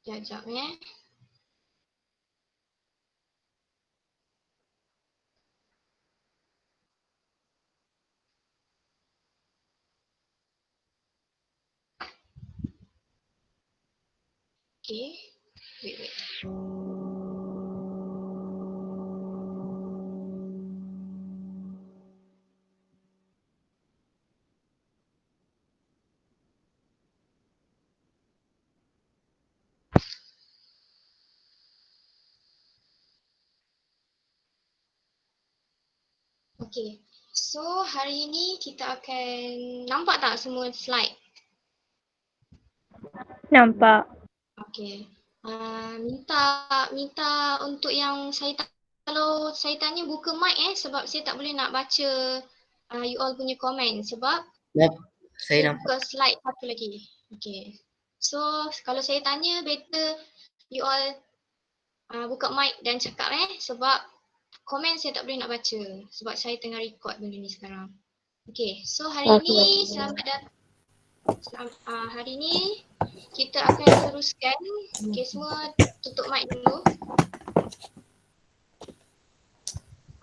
Sekejap Okay. Wait. Okay. So hari ini kita akan nampak tak semua slide? Nampak. Okay. Minta untuk yang kalau saya tanya buka mic sebab saya tak boleh nak baca you all punya komen sebab Saya nampak. buka slide satu lagi. Okay. So kalau saya tanya better you all buka mic dan cakap sebab komen saya tak boleh nak baca sebab saya tengah record benda ni sekarang. Okay. So hari ni selamat datang. Hari ni kita akan teruskan. Okay, semua tutup mic dulu.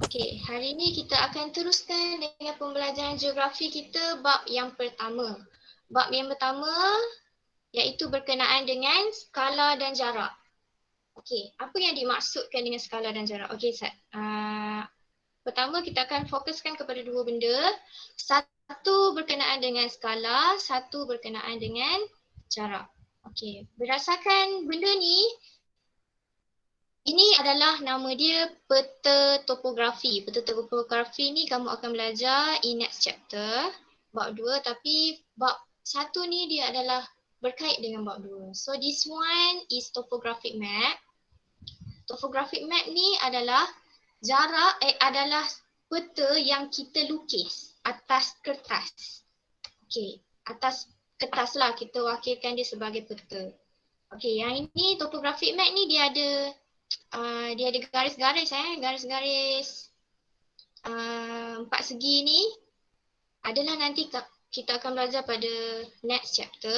Okay, hari ni kita akan teruskan dengan pembelajaran geografi kita bab yang pertama. Bab yang pertama iaitu berkenaan dengan skala dan jarak. Okay, apa yang dimaksudkan dengan skala dan jarak? Okay, pertama kita akan fokuskan kepada dua benda. Satu berkenaan dengan skala, satu berkenaan dengan jarak. Okay, berdasarkan benda ni, ini adalah nama dia peta topografi. Peta topografi ni kamu akan belajar in next chapter, bab 2, tapi bab 1 ni dia adalah berkait dengan bab 2. So this one is topographic map. Topographic map ni adalah adalah peta yang kita lukis atas kertas. Okay, atas kertas lah kita wakilkan dia sebagai peta. Okay, yang ini topographic map ni dia ada garis-garis garis-garis 4 segi ni adalah nanti kita akan belajar pada next chapter.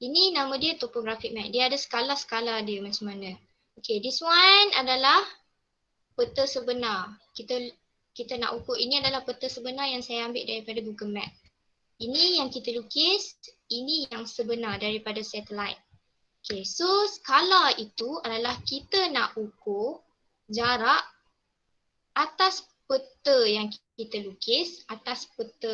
Ini nama dia topographic map. Dia ada skala-skala dia macam mana. Okay, this one adalah peta sebenar. Kita nak ukur ini adalah peta sebenar yang saya ambil daripada Google Map. Ini yang kita lukis, ini yang sebenar daripada satelit. Okay, so skala itu adalah kita nak ukur jarak atas peta yang kita lukis, atas peta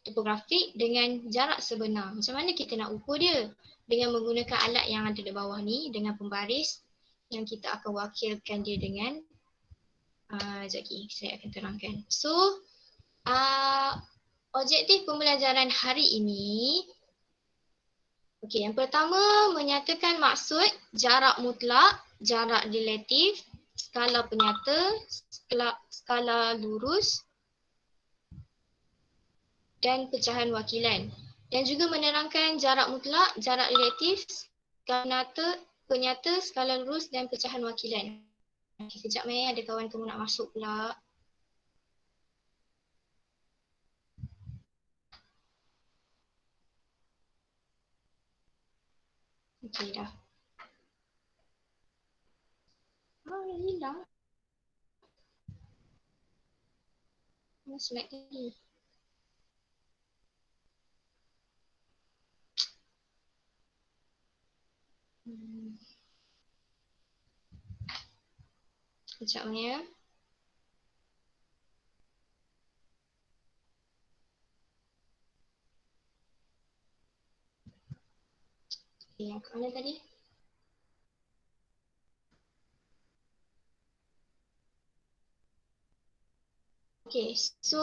topografik dengan jarak sebenar. Macam mana kita nak ukur dia? Dengan menggunakan alat yang ada di bawah ni, dengan pembaris yang kita akan wakilkan dia dengan sekejap lagi saya akan terangkan. So, objektif pembelajaran hari ini, okey, yang pertama menyatakan maksud jarak mutlak, jarak relatif, skala penyata, skala lurus dan pecahan wakilan. Dan juga menerangkan jarak mutlak, jarak relatif, skala penyata, skala lurus dan pecahan wakilan. Okay, kejap ada kawan kamu nak masuk pula. Okey dah. Hilang. Mana slide tadi? Sekejap ya. Okay, yang ke mana tadi? Okay, so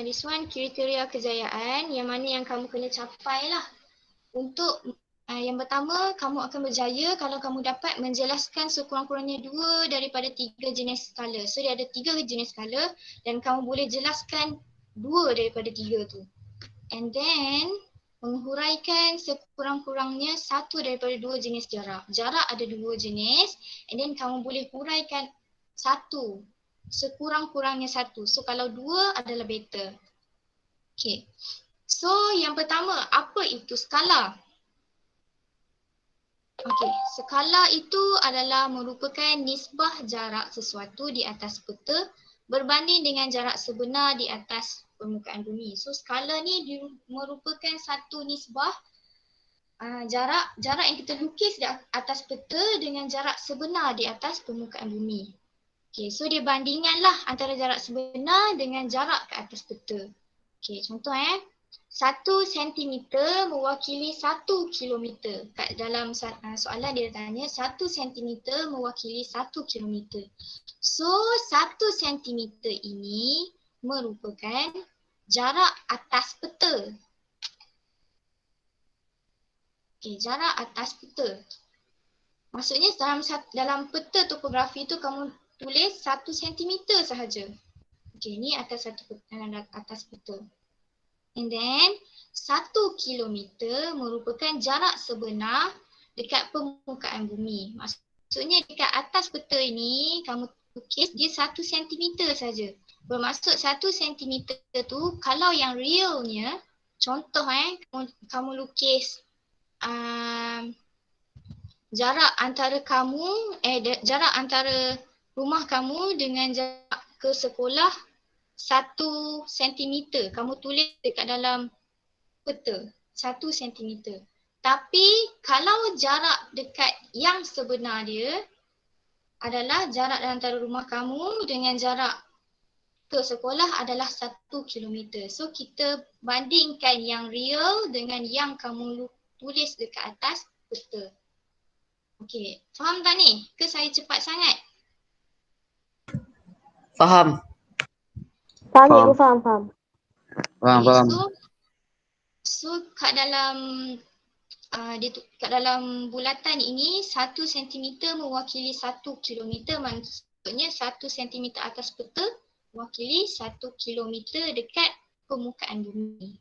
this one kriteria kejayaan yang mana yang kamu kena capai lah. Untuk yang pertama, kamu akan berjaya kalau kamu dapat menjelaskan sekurang-kurangnya 2 daripada 3 jenis skala. So dia ada 3 jenis skala dan kamu boleh jelaskan 2 daripada 3 tu. And then menghuraikan sekurang-kurangnya 1 daripada 2 jenis jarak. Jarak ada 2 jenis and then kamu boleh huraikan 1. Sekurang-kurangnya 1. So kalau 2 adalah better. Okay. So yang pertama, apa itu skala? Okey, skala itu adalah merupakan nisbah jarak sesuatu di atas peta berbanding dengan jarak sebenar di atas permukaan bumi. So skala ni merupakan satu nisbah jarak yang kita lukis di atas peta dengan jarak sebenar di atas permukaan bumi. Okey, so dia bandinganlah antara jarak sebenar dengan jarak ke atas peta. Okey, contoh 1 sentimeter mewakili 1 kilometer. Kat dalam soalan dia tanya 1 sentimeter mewakili 1 kilometer. So 1 sentimeter ini merupakan jarak atas peta. Okey, jarak atas peta. Maksudnya dalam peta topografi tu kamu tulis 1 sentimeter sahaja. Okey, ni atas peta. And then 1 kilometer merupakan jarak sebenar dekat permukaan bumi. Maksudnya dekat atas peta ini kamu lukis dia 1 sentimeter saja. Bermaksud 1 sentimeter tu kalau yang realnya, contoh kamu lukis jarak antara jarak antara rumah kamu dengan jarak ke sekolah 1 sentimeter. Kamu tulis dekat dalam peta 1 sentimeter. Tapi kalau jarak dekat yang sebenar dia adalah jarak antara rumah kamu dengan jarak ke sekolah adalah 1 kilometer. So kita bandingkan yang real dengan yang kamu tulis dekat atas peta. Okey, faham tak ni? Ke saya cepat sangat? Faham. Faham, faham. Faham. So kat dalam bulatan ini 1 sentimeter mewakili 1 kilometer. Maksudnya 1 sentimeter atas peta mewakili 1 kilometer dekat permukaan bumi.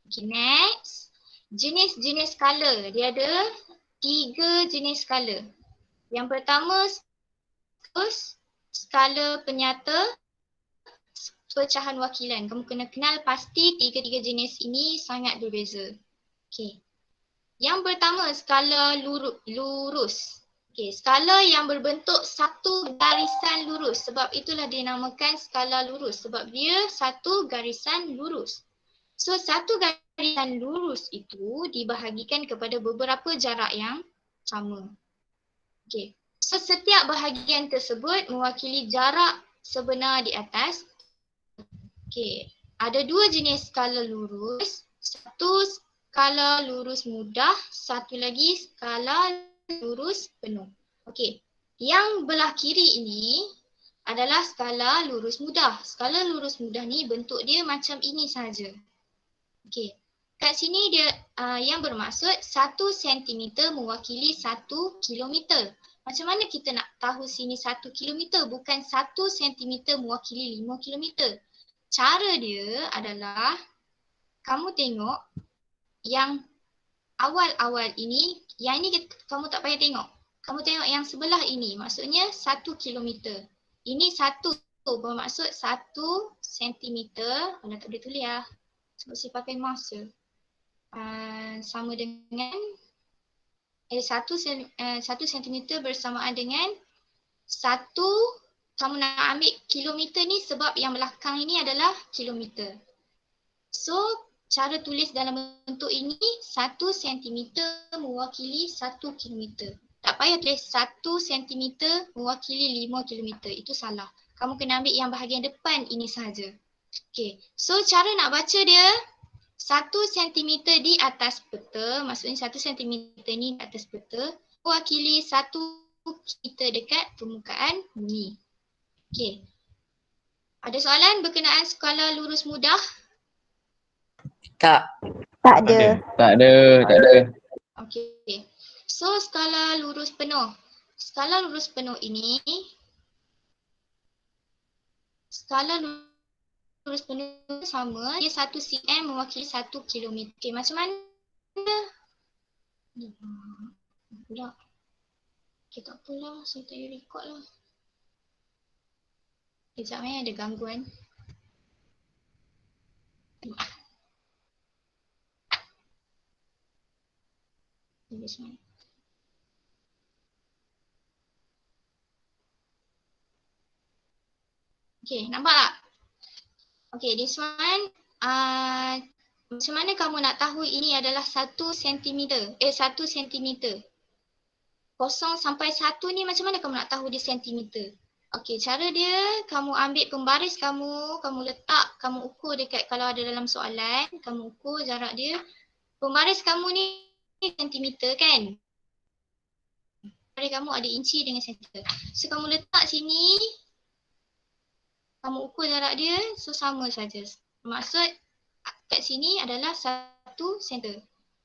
Okay, next. Jenis-jenis skala. Dia ada 3 jenis skala. Yang pertama skala penyata pecahan wakilan. Kamu kena kenal pasti 3 jenis ini sangat berbeza. Okey. Yang pertama skala lurus. Okey, skala yang berbentuk satu garisan lurus. Sebab itulah dinamakan skala lurus sebab dia satu garisan lurus. So satu garisan lurus itu dibahagikan kepada beberapa jarak yang sama. Okey. So setiap bahagian tersebut mewakili jarak sebenar di atas. Okey, ada 2 jenis skala lurus. Satu skala lurus mudah, satu lagi skala lurus penuh. Okey, yang belah kiri ini adalah skala lurus mudah. Skala lurus mudah ni bentuk dia macam ini saja. Okey, kat sini dia yang bermaksud 1 sentimeter mewakili 1 kilometer. Macam mana kita nak tahu sini 1 kilometer bukan 1 sentimeter mewakili 5 kilometer? Cara dia adalah kamu tengok yang awal-awal ini, yang ini kamu tak payah tengok. Kamu tengok yang sebelah ini, maksudnya 1 kilometer. Ini 1 bermaksud 1 sentimeter. Anda tak boleh tulis lah. Sebab saya pakai mouse je. Sama dengan 1 sentimeter bersamaan dengan 1. Kamu nak ambil kilometer ni sebab yang belakang ini adalah kilometer. So, cara tulis dalam bentuk ini 1 cm mewakili 1 kilometer. Tak payah tulis 1 cm mewakili 5 kilometer. Itu salah. Kamu kena ambil yang bahagian depan ini sahaja. Okay. So, cara nak baca dia 1 cm di atas peta. Maksudnya 1 cm ni di atas peta mewakili 1 kilometer dekat permukaan bumi. Okey. Ada soalan berkenaan skala lurus mudah? Tak. Tak ada. Tak ada. Okey. So skala lurus penuh. Skala lurus penuh ini sama, dia 1 cm mewakili 1 km. Okey, macam mana? Pula. Okey, tak apalah, saya tak boleh record lah. Sekejap ada gangguan. Okay, nampak tak? Okay, this one, macam mana kamu nak tahu ini adalah 1 cm? 1 cm. 0 sampai 1 ni macam mana kamu nak tahu dia sentimeter? Okay, cara dia, kamu ambil pembaris kamu letak, kamu ukur dekat, kalau ada dalam soalan, kamu ukur jarak dia. Pembaris kamu ni sentimeter kan? Pembaris kamu ada inci dengan sentimeter. So kamu letak sini, kamu ukur jarak dia, so sama saja. Maksud kat sini adalah 1 cm.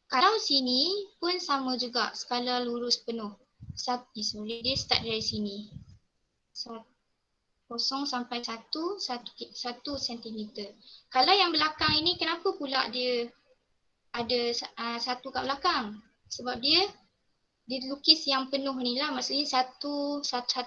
Kalau sini pun sama juga, skala lurus penuh. Dia start dari sini. 0 sampai 1 cm. Kalau yang belakang ini, kenapa pula dia ada 1 kat belakang? Sebab dia lukis yang penuh ni lah. Maksudnya satu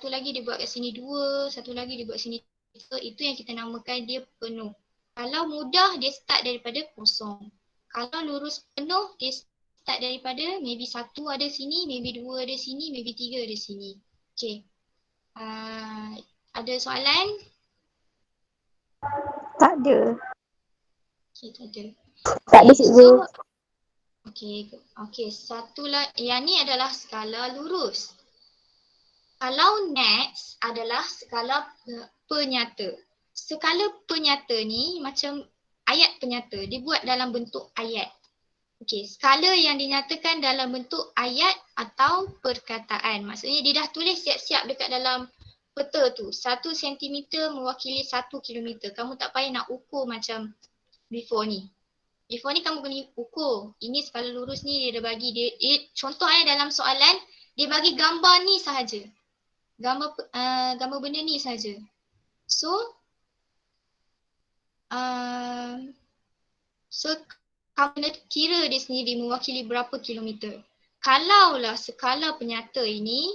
lagi dia buat kat sini 2, satu lagi dia buat sini 3. Itu yang kita namakan dia penuh. Kalau mudah, dia start daripada 0. Kalau lurus penuh, dia start daripada maybe 1 ada sini, maybe 2 ada sini, maybe 3 ada sini. Okay. Ada soalan? Tak ada. Okay, tak ada. Tak ada cikgu. Okay, satu lah. Yang ni adalah skala lurus. Kalau next adalah skala penyata. Skala penyata ni macam ayat penyata. Dibuat dalam bentuk ayat. Okay, skala yang dinyatakan dalam bentuk ayat atau perkataan. Maksudnya dia dah tulis siap-siap dekat dalam peta tu. 1 cm mewakili 1 km. Kamu tak payah nak ukur macam before ni. Before ni kamu kena ukur. Ini skala lurus ni dia dah bagi. Contoh dalam soalan, dia bagi gambar ni sahaja. Gambar benda ni sahaja. So kamu kena kira dia sendiri mewakili berapa kilometer. Kalaulah skala penyata ini,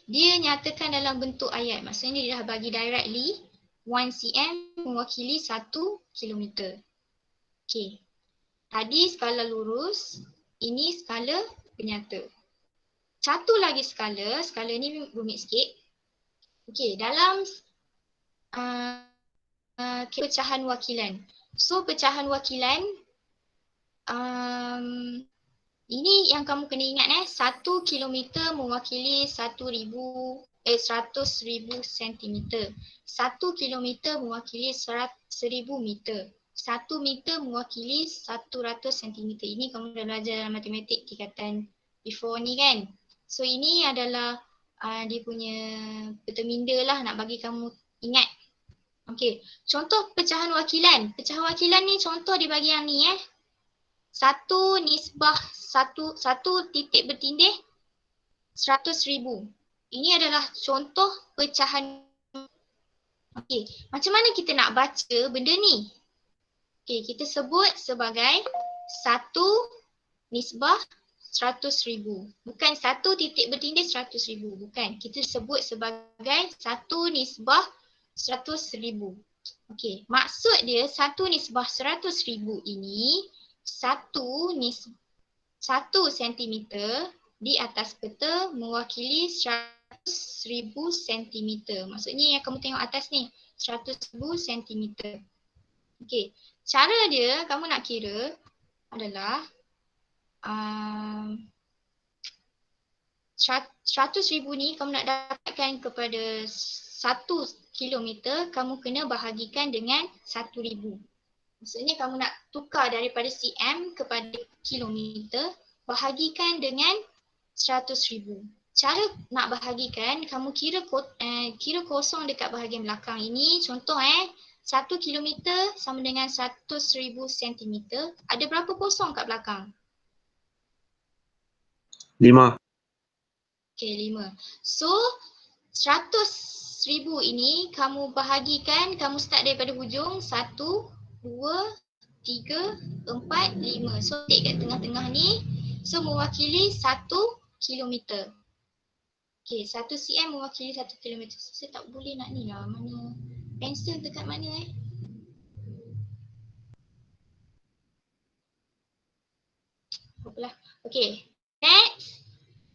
dia nyatakan dalam bentuk ayat. Maksudnya dia dah bagi directly 1 cm mewakili 1 km. Okay. Tadi skala lurus, ini skala penyata. Satu lagi skala ni rumit sikit. Okay, dalam pecahan wakilan. So pecahan wakilan, ini yang kamu kena ingat 1 km mewakili 100,000 cm. 1 km mewakili 1,000 meter. 1 meter mewakili 100 cm. Ini kamu dah belajar dalam matematik tingkatan before ni kan. So ini adalah dia punya peta minda lah nak bagi kamu ingat. Okay, contoh pecahan wakilan. Pecahan wakilan ni contoh dia bagi yang ni 1 nisbah 1 titik bertindih 100,000. Ini adalah contoh pecahan. Okay, macam mana kita nak baca benda ni? Okay, kita sebut sebagai 1 nisbah 100,000. Bukan 1 titik bertindih 100,000. Bukan. Kita sebut sebagai 1 nisbah 100,000. Okay, maksud dia 1 nisbah 100,000 ini 1 cm di atas peta mewakili 100,000 cm. Maksudnya yang kamu tengok atas ni 100,000 cm. Okay, cara dia kamu nak kira adalah 100,000 ni kamu nak dapatkan kepada 1 kilometer, kamu kena bahagikan dengan 1,000. Maksudnya kamu nak tukar daripada cm kepada kilometer, bahagikan dengan 100,000. Cara nak bahagikan, kamu kira kosong dekat bahagian belakang ini. Contoh 1 kilometer sama dengan 100,000 sentimeter. Ada berapa kosong kat belakang? 5. Okay, 5. So 100,000 ini kamu bahagikan, kamu start daripada hujung 1, 2, 3, 4, 5. So tick kat tengah-tengah ni. So mewakili 1 kilometer. Okay, 1 cm mewakili 1 kilometer. So, saya tak boleh nak ni lah. Mana pensel dekat mana Apalah. Okay. Next,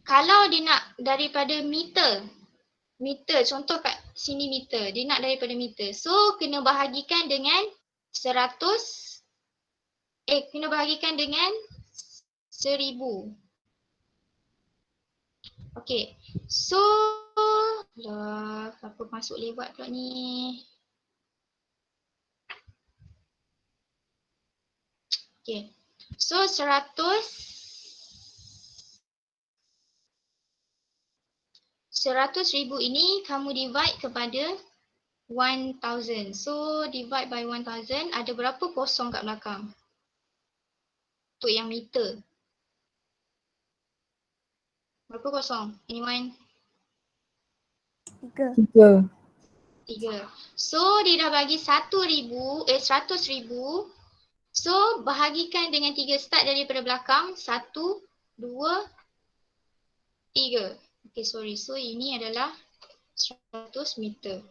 kalau dia nak daripada meter, contoh kat sini meter, dia nak daripada meter. So, kena bahagikan dengan 100, kena bahagikan dengan 1000. Okay, so, lah, apa masuk lewat pula ni? Okay, so 100,000 ini kamu divide kepada 1000. So divide by 1000, ada berapa kosong kat belakang? Untuk yang meter. Berapa kosong? Anyone? 3. 3. So dia dah bagi 100,000. So bahagikan dengan 3, start daripada belakang. 1, 2, 3. Okay, sorry. So ini adalah 100 meter.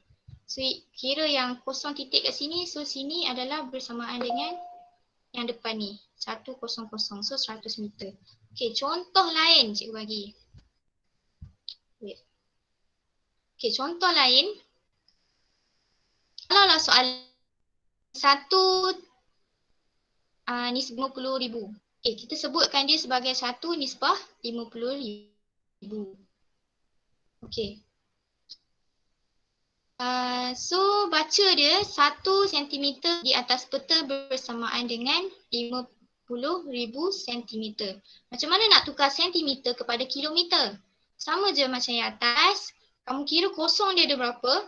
So kira yang kosong titik kat sini. So sini adalah bersamaan dengan yang depan ni. 100. So 100 meter. Okay, contoh lain cikgu bagi. Okay, contoh lain. Kalau lah soalan 1 nisbah 50,000. Okay, kita sebutkan dia sebagai 1 nisbah 50,000. Okay. So baca dia 1 cm di atas peta bersamaan dengan 50,000 cm. Macam mana nak tukar cm kepada kilometer? Sama je macam yang atas. Kamu kira kosong dia ada berapa?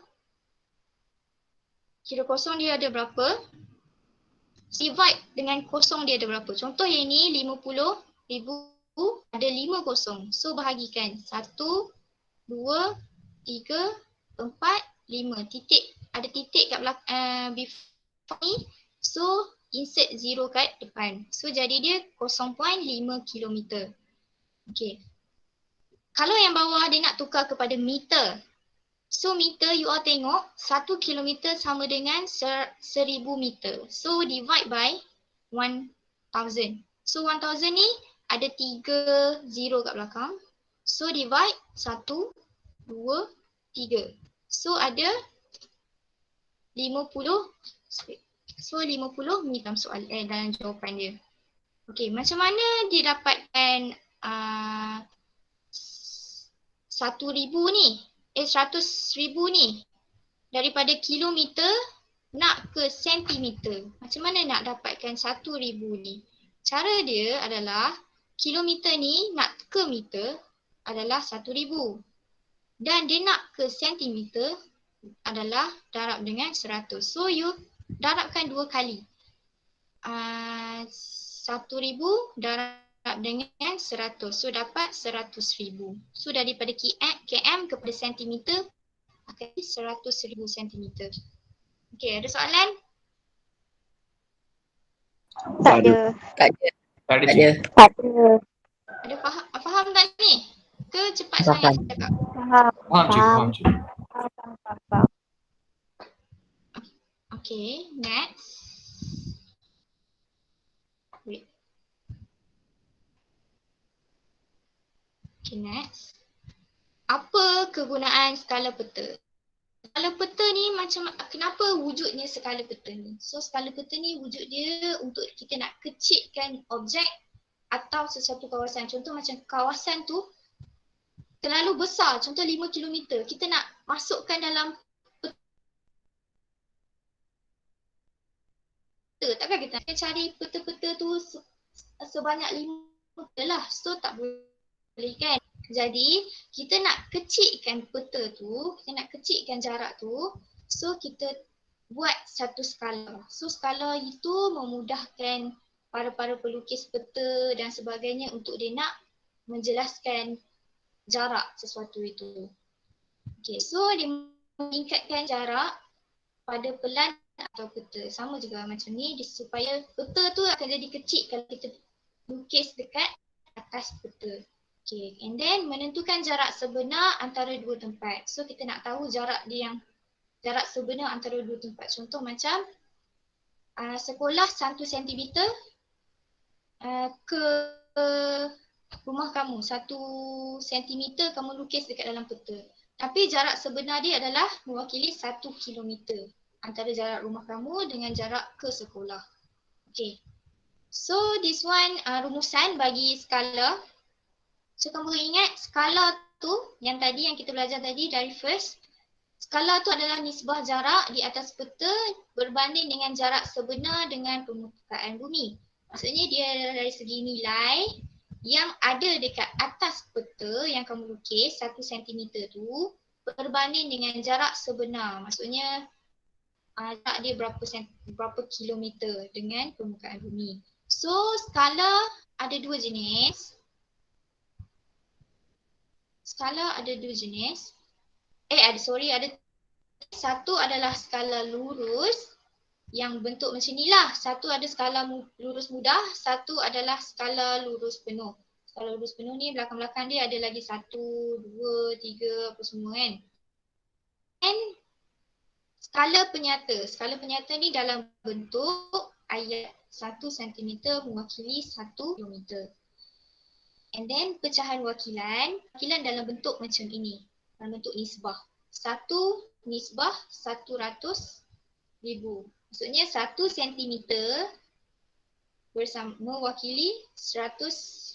Divide dengan kosong dia ada berapa? Contoh yang ni 50,000 ada 5 kosong. So bahagikan 1, 2, 3, 4, 5. Titik. Ada titik kat belakang before ni. So insert 0 kat depan. So jadi dia 0.5 km. Okay. Kalau yang bawah dia nak tukar kepada meter. So meter you all tengok 1 kilometer sama dengan 1000 meter. So divide by 1000. So 1000 ni ada 3 0 kat belakang. So divide 1, 2, 3. So ada 50. So 50 ni dalam soal dalam jawapan dia. Okay, macam mana dia dapatkan 1,000 ni? 100,000 ni daripada kilometer nak ke sentimeter. Macam mana nak dapatkan 1,000 ni? Cara dia adalah kilometer ni nak ke meter adalah 1,000 dan dia nak ke sentimeter adalah darab dengan 100. So you darabkan 2 kali. 1,000 darab dengan 100. So dapat 100,000. So daripada km kepada sentimeter akan 100,000 sentimeter. Okay, ada soalan? Tak ada. Tak ada. Tak ada. Ada faham tak ni? Ke cepat Faham. sangat cakap? Faham. Okay, next. Wait. Okay, next. Apa kegunaan skala peta? Skala peta ni macam kenapa wujudnya skala peta ni? So skala peta ni wujud dia untuk kita nak kecilkan objek atau sesuatu kawasan. Contoh macam kawasan tu terlalu besar, contoh 5 km. Kita nak masukkan dalam peta. Takkan kita nak cari peta-peta tu sebanyak 5 lah. So tak boleh kan? Jadi kita nak kecilkan peta tu, kita nak kecilkan jarak tu. So kita buat satu skala. So skala itu memudahkan para pelukis peta dan sebagainya untuk dia nak menjelaskan jarak sesuatu itu. Okay, so dia meningkatkan jarak pada pelan atau peta. Sama juga macam ni supaya peta tu akan jadi kecil kalau kita lukis dekat atas peta. Okay, and then menentukan jarak sebenar antara dua tempat. So kita nak tahu jarak sebenar antara dua tempat. Contoh macam sekolah 1 cm ke rumah kamu, 1 sentimeter kamu lukis dekat dalam peta. Tapi jarak sebenar dia adalah mewakili 1 kilometer antara jarak rumah kamu dengan jarak ke sekolah. Okay. So this one rumusan bagi skala. So kamu ingat skala tu yang tadi yang kita belajar tadi dari first. Skala tu adalah nisbah jarak di atas peta berbanding dengan jarak sebenar dengan permukaan bumi. Maksudnya dia adalah dari segi nilai yang ada dekat atas peta yang kamu lukis 1 cm tu berbanding dengan jarak sebenar. Maksudnya jarak dia berapa kilometer dengan permukaan bumi. So skala ada 2 jenis. Skala ada 2 jenis. Ada satu adalah skala lurus yang bentuk macam ni lah. Satu ada skala lurus mudah, satu adalah skala lurus penuh. Skala lurus penuh ni belakang-belakang dia ada lagi 1, 2, 3 apa semua kan. And skala penyata. Skala penyata ni dalam bentuk ayat 1 cm mewakili 1 km. And then pecahan wakilan dalam bentuk macam ini. Dalam bentuk nisbah. 1 nisbah 100,000. Maksudnya 1 cm mewakili 100,000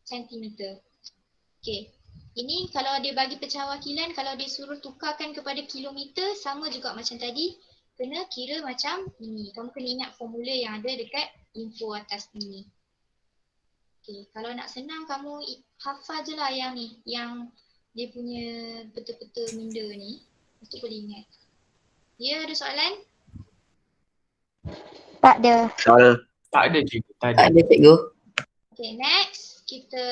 cm. Okay. Ini kalau dia bagi pecahan wakilan, kalau dia suruh tukarkan kepada kilometer, sama juga macam tadi. Kena kira macam ini. Kamu kena ingat formula yang ada dekat info atas ini. Okay. Kalau nak senang, kamu hafal je lah yang ni. Yang dia punya peta-peta minda ni. Itu boleh ingat. Ya, ada soalan? Tak ada. Soal. Tak ada cikgu, tak Tak ada. ada cikgu. Okay, next. Kita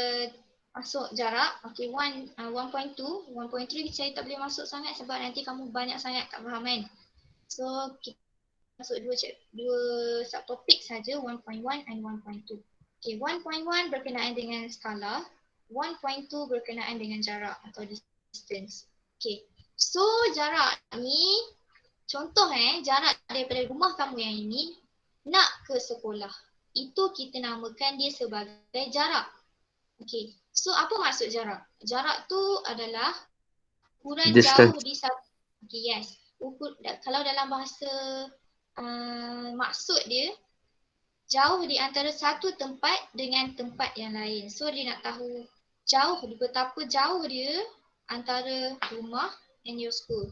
masuk jarak. Okay, 1.2. 1.3 saya tak boleh masuk sangat sebab nanti kamu banyak sangat tak faham kan. So, kita masuk dua subtopik saja, 1.1 and 1.2. Okay, 1.1 berkenaan dengan skala. 1.2 berkenaan dengan jarak atau distance. Okay, so jarak ni, contoh jarak daripada rumah kamu yang ini nak ke sekolah. Itu kita namakan dia sebagai jarak. Okay, so apa maksud jarak? Jarak tu adalah ukuran Distance. jauh di satu. Okay, yes. Kalau dalam bahasa maksud dia, jauh di antara satu tempat dengan tempat yang lain. So dia nak tahu betapa jauh dia antara rumah and your school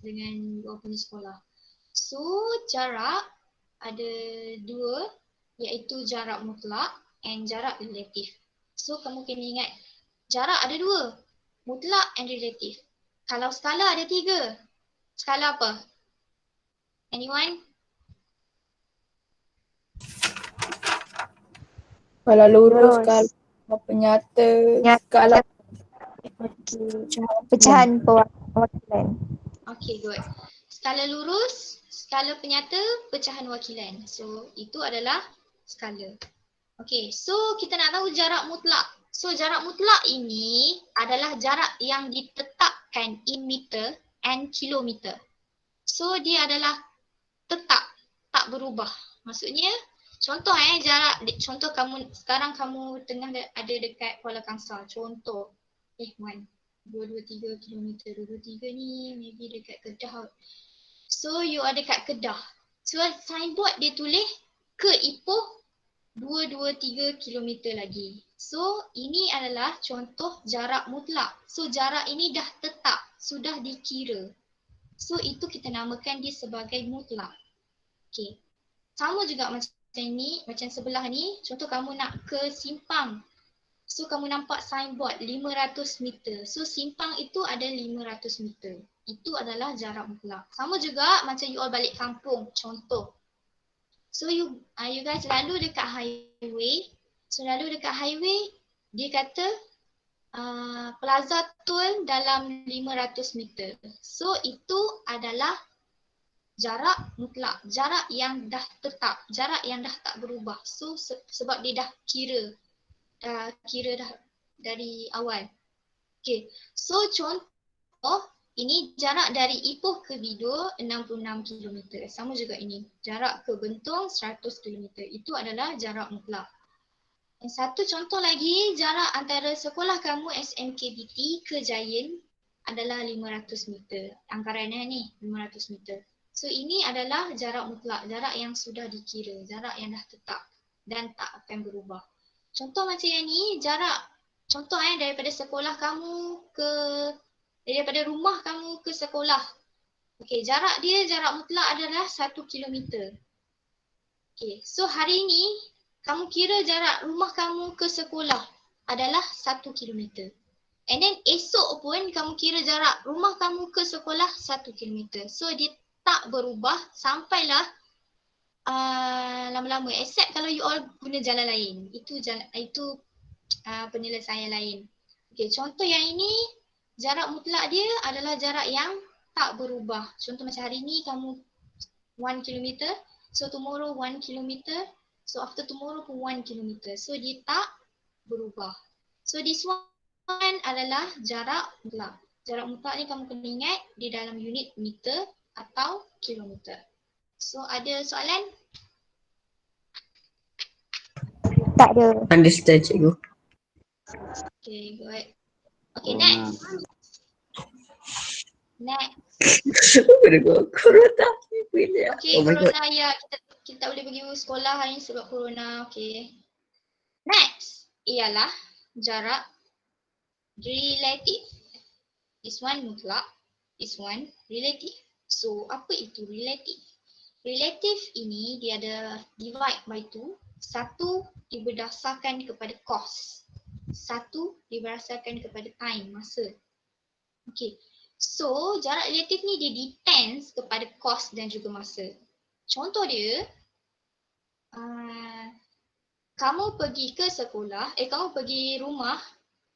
dengan your punya sekolah. So jarak ada 2, iaitu jarak mutlak and jarak relatif. So kamu kena ingat jarak ada 2, mutlak and relatif. Kalau skala ada 3. Skala apa? Anyone? Skala lurus, Lurus. skala penyata, Ya. skala Pecahan perwakilan. Okay, good. Skala lurus, skala penyata, pecahan wakilan. So, itu adalah skala. Okay, so kita nak tahu jarak mutlak. So, jarak mutlak ini adalah jarak yang ditetapkan in meter and kilometer. So, dia adalah tetap, tak berubah. Maksudnya, contoh contoh sekarang kamu tengah ada dekat Kuala Kangsar. Contoh, 223 km, 223 ni maybe dekat Kedah. So you ada kat Kedah. So signboard dia tulis ke Ipoh 223 km lagi. So ini adalah contoh jarak mutlak. So jarak ini dah tetap, sudah dikira. So itu kita namakan dia sebagai mutlak. Okay. Sama juga macam ni, macam sebelah ni, contoh kamu nak ke Simpang. So kamu nampak signboard 500 meter. So Simpang itu ada 500 meter. Itu adalah jarak mutlak. Sama juga macam you all balik kampung, contoh. So you guys lalu dekat highway. So lalu dekat highway, dia kata Plaza Tol dalam 500 meter. So itu adalah jarak mutlak, jarak yang dah tetap, jarak yang dah tak berubah. So sebab dia dah kira dah dari awal. Okay, so contoh ini jarak dari Ipoh ke Bidur 66 km. Sama juga ini, jarak ke Bentong 100 km. Itu adalah jarak mutlak. Yang satu contoh lagi, jarak antara sekolah kamu SMKBT ke Giant adalah 500 meter. Anggarannya ni 500 meter. So ini adalah jarak mutlak, jarak yang sudah dikira, jarak yang dah tetap dan tak akan berubah. Contoh macam yang ni, jarak contoh daripada sekolah kamu ke daripada rumah kamu ke sekolah. Okey, jarak dia jarak mutlak adalah 1 kilometer. Okey, so hari ni kamu kira jarak rumah kamu ke sekolah adalah 1 kilometer. And then esok pun kamu kira jarak rumah kamu ke sekolah 1 kilometer. So dia tak berubah sampailah lama-lama, except kalau you all guna jalan lain. Itu penyelesaian lain. Okay, contoh yang ini jarak mutlak dia adalah jarak yang tak berubah. Contoh macam hari ni kamu 1 kilometer, so tomorrow 1 kilometer, so after tomorrow pun 1 kilometer. So dia tak berubah. So this one adalah jarak mutlak. Jarak mutlak ni kamu kena ingat di dalam unit meter atau kilometer. So ada soalan? Tak ada. Understand, cikgu. Okay, good. Okay, next. Next. Corona. Okay, Oh my God. corona ya. Kita tak boleh pergi sekolah hari ni sebab corona. Okay. Next ialah jarak relative. This one mutlak. This one relative. So, apa itu relative? Relative ini dia ada divide by 2. Satu berdasarkan kepada cost. Satu berdasarkan kepada time, masa. Okay. So, jarak relatif ni dia depends kepada cost dan juga masa. Contoh dia, kamu pergi ke sekolah, kamu pergi rumah,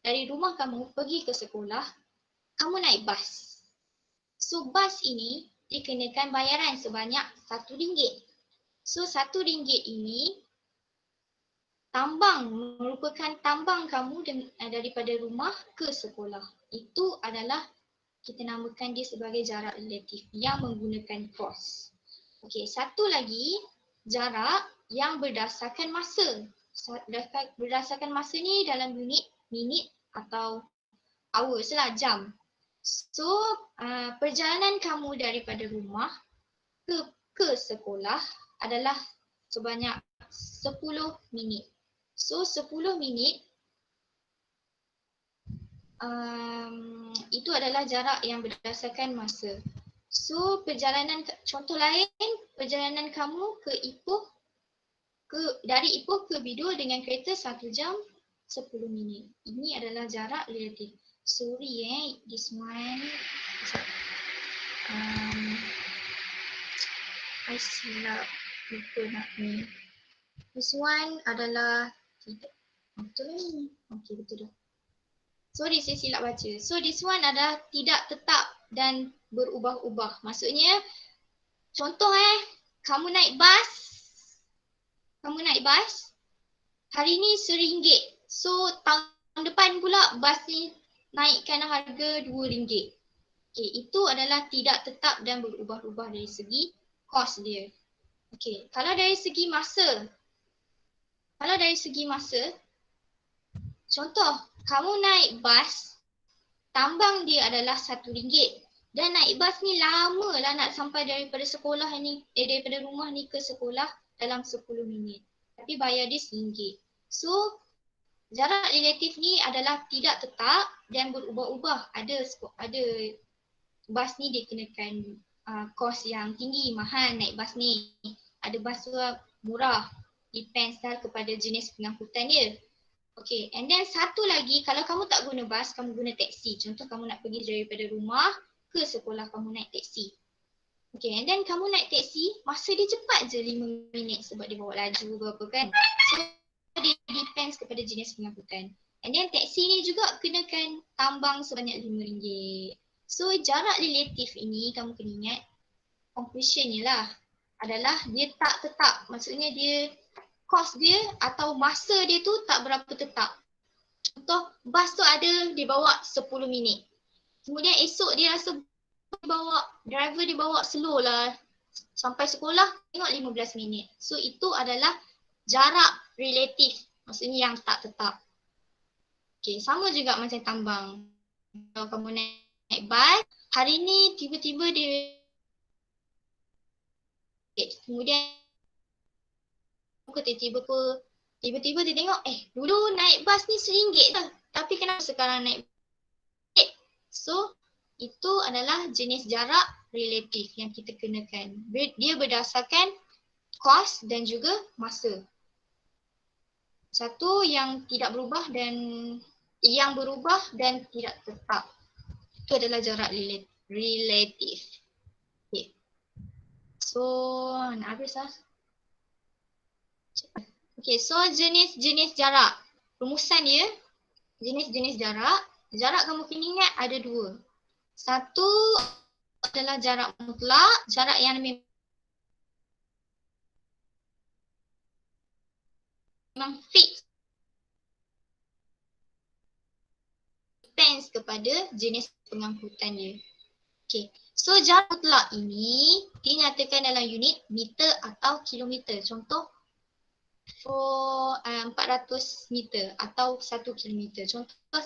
dari rumah kamu pergi ke sekolah, kamu naik bas. So, bas ini dikenakan bayaran sebanyak RM1. So, RM1 ini merupakan tambang kamu daripada rumah ke sekolah. Itu adalah kita namakan dia sebagai jarak relatif yang menggunakan cost. Okey, satu lagi jarak yang berdasarkan masa. Berdasarkan masa ni dalam unit minit atau hours lah, jam. So, perjalanan kamu daripada rumah ke sekolah adalah sebanyak 10 minit. So 10 minit itu adalah jarak yang berdasarkan masa. So contoh lain, perjalanan kamu ke Ipoh, dari Ipoh ke Bidul dengan kereta 1 jam 10 minit. Ini adalah jarak relatif. Sorry this one. I silap, lupa nak ni. This one adalah tidak. Betul ni. Okey, betul dah. Sorry, saya silap baca. So this one adalah tidak tetap dan berubah-ubah. Maksudnya, contoh kamu naik bas. Hari ni RM1. So tahun depan pula bas ni naikkan harga RM2. Okey, itu adalah tidak tetap dan berubah-ubah dari segi kos dia. Okey, kalau dari segi masa, contoh, kamu naik bas, tambang dia adalah RM1. Dan naik bas ni lama lah nak sampai daripada sekolah ni, daripada rumah ni ke sekolah dalam 10 minit. Tapi bayar dia RM1. So, jarak relatif ni adalah tidak tetap dan berubah-ubah. Ada bas ni dia kenakan kos yang tinggi, mahal naik bas ni. Ada bas tu murah. Depends lah kepada jenis pengangkutan dia. Okay, and then satu lagi, kalau kamu tak guna bas, kamu guna teksi. Contoh kamu nak pergi daripada rumah ke sekolah, kamu naik teksi. Okay, and then kamu naik teksi, masa dia cepat je 5 minit sebab dia bawa laju berapa kan. So, dia depends kepada jenis pengangkutan. And then teksi ni juga kenakan tambang sebanyak RM5. So, jarak relatif ini kamu kena ingat, conclusionnya lah adalah dia tak tetap. Maksudnya dia kos dia atau masa dia tu tak berapa tetap. Contoh, bas tu ada dia bawa 10 minit. Kemudian esok dia rasa driver dia bawa slow lah. Sampai sekolah tengok 15 minit. So itu adalah jarak relatif. Maksudnya yang tak tetap. Okay, sama juga macam tambang. Kalau kamu naik bas, hari ni tiba-tiba dia kemudian tiba-tiba dia tengok dulu naik bas ni RM1 je. Tapi kenapa sekarang naik bas? So itu adalah jenis jarak relatif yang kita kenakan. Dia berdasarkan kos dan juga masa. Satu yang tidak berubah dan yang berubah dan tidak tetap. Itu adalah jarak relatif. Okay. So nak habis lah. Okay, so jenis-jenis jarak. Rumusan dia, jenis-jenis jarak. Jarak kamu kena ingat ada dua. Satu adalah jarak mutlak, jarak yang memang fix. Depends kepada jenis pengangkutan dia. Okay, so jarak mutlak ini dinyatakan dalam unit meter atau kilometer. Contoh, 400 meter atau 1 kilometer. Contoh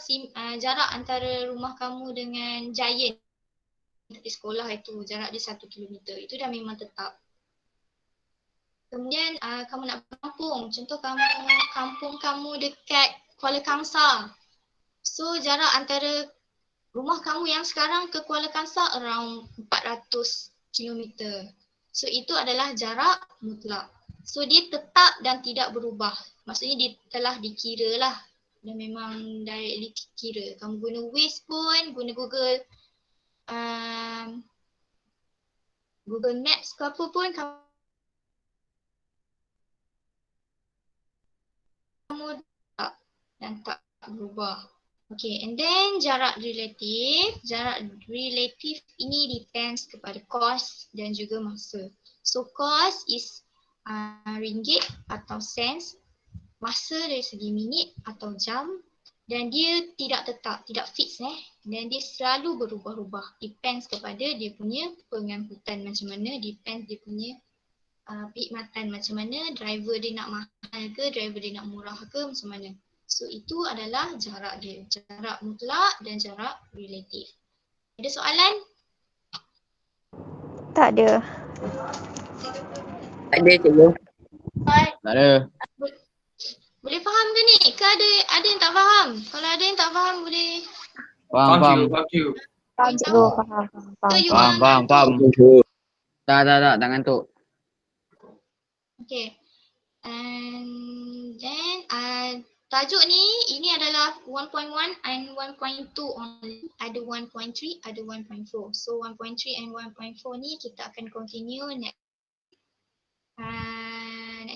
jarak antara rumah kamu dengan Giant di sekolah itu jarak dia 1 kilometer. Itu dah memang tetap. Kemudian kamu nak kampung. Contoh kampung kamu dekat Kuala Kangsar. So jarak antara rumah kamu yang sekarang ke Kuala Kangsar around 400 kilometer. So itu adalah jarak mutlak. So dia tetap dan tidak berubah. Maksudnya dia telah dikira lah. Dan memang directly dikira. Kamu guna Waze pun, guna Google Maps ke apa pun, kamu tak dan tak berubah. Okay, and then jarak relatif ini depends kepada cost dan juga masa. So cost is ringgit atau cents, masa dari segi minit atau jam, dan dia tidak tetap, tidak fix dan dia selalu berubah-ubah. Depends kepada dia punya pengangkutan macam mana, depends dia punya perkhidmatan macam mana, driver dia nak mahal ke, driver dia nak murah ke, macam mana. So itu adalah jarak dia, jarak mutlak dan jarak relatif. Ada soalan? Tak ada. Tak ada cikgu. Tak ada. Boleh faham ke ni? Ke ada yang tak faham? Kalau ada yang tak faham boleh Faham. Thank you. Faham cikgu, faham. ke you Faham. orang Tak ngantuk. Okay. And then tajuk ni, ini adalah 1.1 and 1.2 only. Ada 1.3, ada 1.4. So 1.3 and 1.4 ni kita akan continue next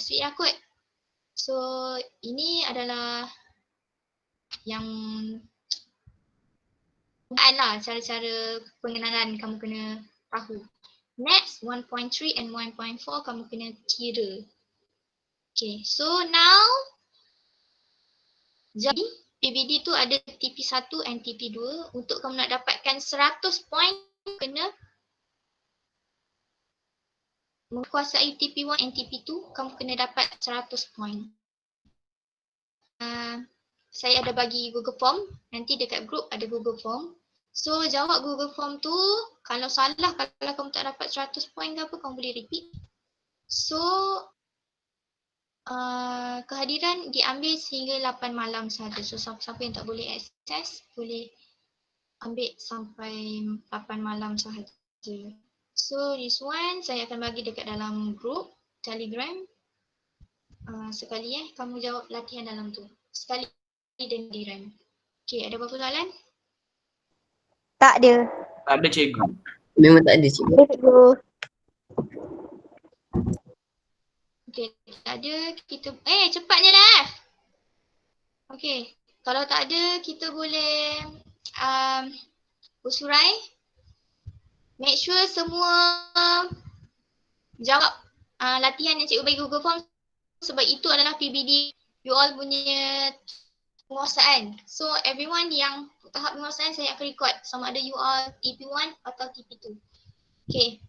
week lah kot. So ini adalah yang cara-cara pengenalan kamu kena tahu. Next 1.3 and 1.4 kamu kena kira. Okay, so now jadi PBD tu ada TP1 and TP2. Untuk kamu nak dapatkan 100 point kena menguasai TP1 and TP2, kamu kena dapat 100 point. Saya ada bagi Google Form, nanti dekat group ada Google Form. So jawab Google Form tu, kalau salah, kalau kamu tak dapat 100 point ke apa, kamu boleh repeat. So kehadiran diambil sehingga 8 malam sahaja. So siapa yang tak boleh akses, boleh ambil sampai 8 malam sahaja. So this one saya akan bagi dekat dalam group Telegram. Sekali kamu jawab latihan dalam tu. Sekali dan diram. Okay, ada berapa soalan? Tak ada. Tak ada cikgu. Memang tak ada cikgu. Ada cikgu. Okay, tak ada kita cepatnya dah. Okay, kalau tak ada kita boleh usurai. Make sure semua jawab latihan yang cikgu bagi Google Form, sebab itu adalah PBD you all punya penguasaan. So everyone yang tahap penguasaan saya akan record sama ada you all TP1 atau TP2. Okay.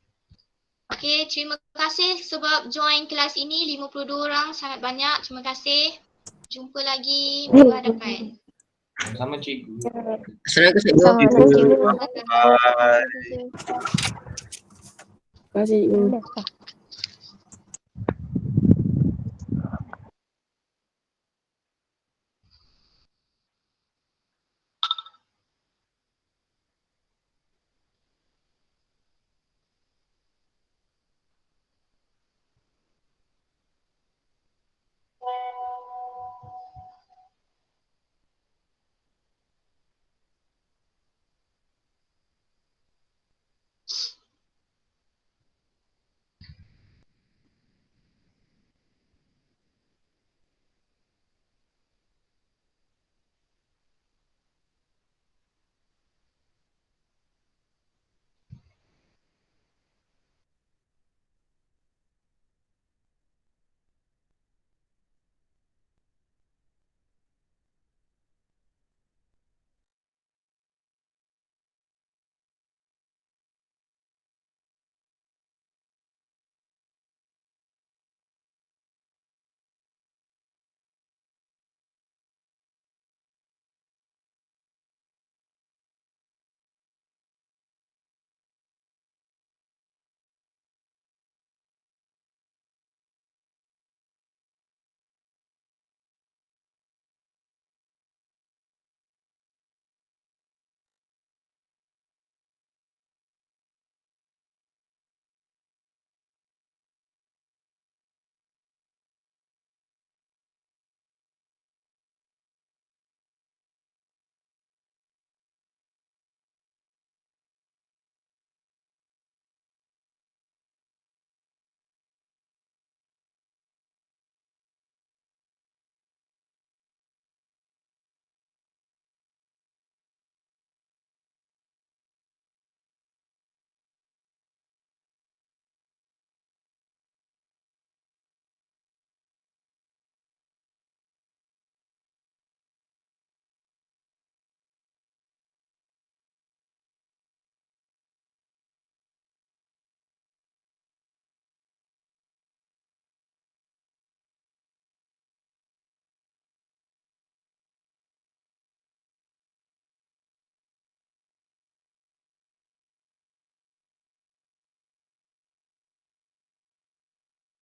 Okay, terima kasih sebab join kelas ini 52 orang, sangat banyak. Terima kasih. Jumpa lagi minggu hadapan. Sama cikgu. Assalamualaikum cikgu. Assalamualaikum cikgu. Bye. Terima kasih. Dah.